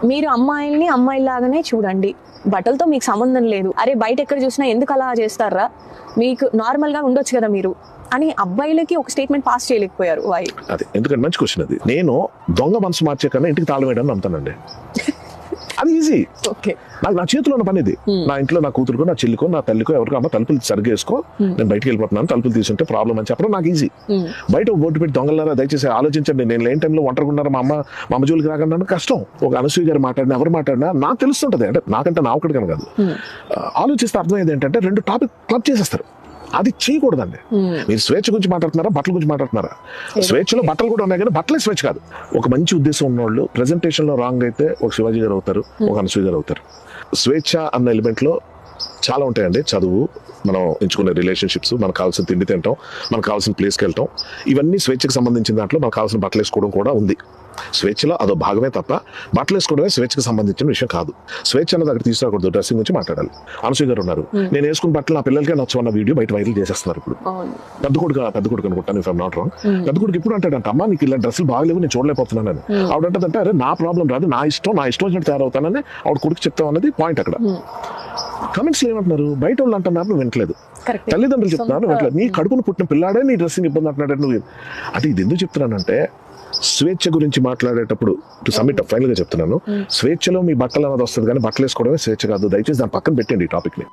మీరు అమ్మాయిల్ని అమ్మాయిలాగానే చూడండి, బట్టలతో మీకు సంబంధం లేదు. అరే బయట ఎక్కడ చూసినా ఎందుకు అలా చేస్తారా, మీకు నార్మల్ గా ఉండొచ్చు కదా మీరు అని అబ్బాయిలకి ఒక స్టేట్మెంట్ పాస్ చేయలేకపోయారు. వై? అది ఎందుకంటే మంచి క్వశ్చన్ అది. నేను దొంగ మనసు మార్చే కన్నా ఇంటికి తాళం వేయడం నమ్ముతానండి. అది ఈజీ. నాకు నా చేతిలో ఉన్న పని ఇది. నా ఇంట్లో నా కూతురుకో, నా చెల్లికో, నా తల్లికో, ఎవరికో అమ్మ తలుపులు సరిగేసుకో, నేను బయటకు వెళ్ళిపోతున్నాను, తలుపులు తీసుంటే ప్రాబ్లం అని చెప్పడం నాకు ఈజీ. బయట బోర్డు పెట్టి దొంగలారా దయచేసి ఆలోచించండి, నేను లేని టైంలో ఒంటరిగా ఉన్నారా, మా అమ్మ జోలికి రాకుండా కష్టం. ఒక అనసూయ గారు మాట్లాడినా ఎవరు మాట్లాడినా నాకు తెలుస్తుంటది. అంటే నాకంటే నా ఒకటి కనుక కాదు, ఆలోచిస్తే అర్థమయ్యేది ఏంటంటే రెండు టాపిక్ క్లబ్ చేసేస్తారు. అది చేయకూడదండి. మీరు స్వేచ్ఛ గురించి మాట్లాడుతున్నారా, బట్టల గురించి మాట్లాడుతున్నారా? స్వేచ్ఛలో బట్టలు కూడా ఉన్నాయి కానీ బట్టలే స్వేచ్ఛ కాదు. ఒక మంచి ఉద్దేశం ఉన్నవాళ్ళు ప్రెజెంటేషన్ లో రాంగ్ అయితే ఒక శివాజీ గారు అవుతారు, ఒక అనసూయ గారు అవుతారు. స్వేచ్ఛ అన్న ఎలిమెంట్ లో చాలా ఉంటాయండి. చదువు, మనం ఎంచుకునే రిలేషన్షిప్స్, మనకు కావాల్సిన తిండి తింటాం, మనకు కావాల్సిన ప్లేస్కి వెళ్తాం, ఇవన్నీ స్వేచ్ఛకు సంబంధించిన దాంట్లో మనకు కావాల్సిన బట్టలు వేసుకోవడం కూడా ఉంది. స్వేచ్ఛలో అదో భాగమే తప్ప బట్టలు వేసుకోవడమే స్వేచ్ఛకు సంబంధించిన విషయం కాదు. స్వేచ్ఛ అన్నది అక్కడ తీసుకురాకూడదు. డ్రెస్సింగ్ గురించి మాట్లాడాలి. అనసూయ గారు ఉన్నారు, నేను వేసుకున్న బట్టలు నా పిల్లలకే నచ్చవన్న వీడియో బయట వైరల్ చేసేస్తున్నారు. ఇప్పుడు పెద్ద కొడుకు అనుకుంటాను, ఇఫ్ ఐమ్ నాట్ రాంగ్. పెద్ద కొడుకు ఇప్పుడు అంటాడంట, అమ్మా నీకు ఇలా డ్రెస్సులు బాగలేవు, నేను చూడలేకపోతున్నాను. ఆవిడ అంటదంటే అరే నా ప్రాబ్లం రాదు, నా ఇష్టం వచ్చినట్టు తయారవుతానని ఆవిడ కొడుకు చెప్తాం అన్నది పాయింట్. అక్కడ కమెంట్స్ ఏమంటున్నారు, బయట వాళ్ళు అంటున్నారు, నువ్వు వినట్లేదు. తల్లిదండ్రులు చెప్తున్నారు, వినట్లేదు. నీ కడుపును పుట్టిన పిల్లాడే నీ డ్రెస్సింగ్ ఇబ్బంది అంటున్నాడు నువ్వు. అంటే ఇది ఎందుకు చెప్తున్నానంటే, స్వేచ్ఛ గురించి మాట్లాడేటప్పుడు టు సబ్మిట్ ఫైనల్ గా చెప్తున్నాను, స్వేచ్ఛలో మీ బట్టలు అన్నది వస్తుంది కానీ బట్టలు వేసుకోవడమే స్వేచ్ఛ కాదు. దయచేసి దాని పక్కన పెట్టండి ఈ టాపిక్ ని.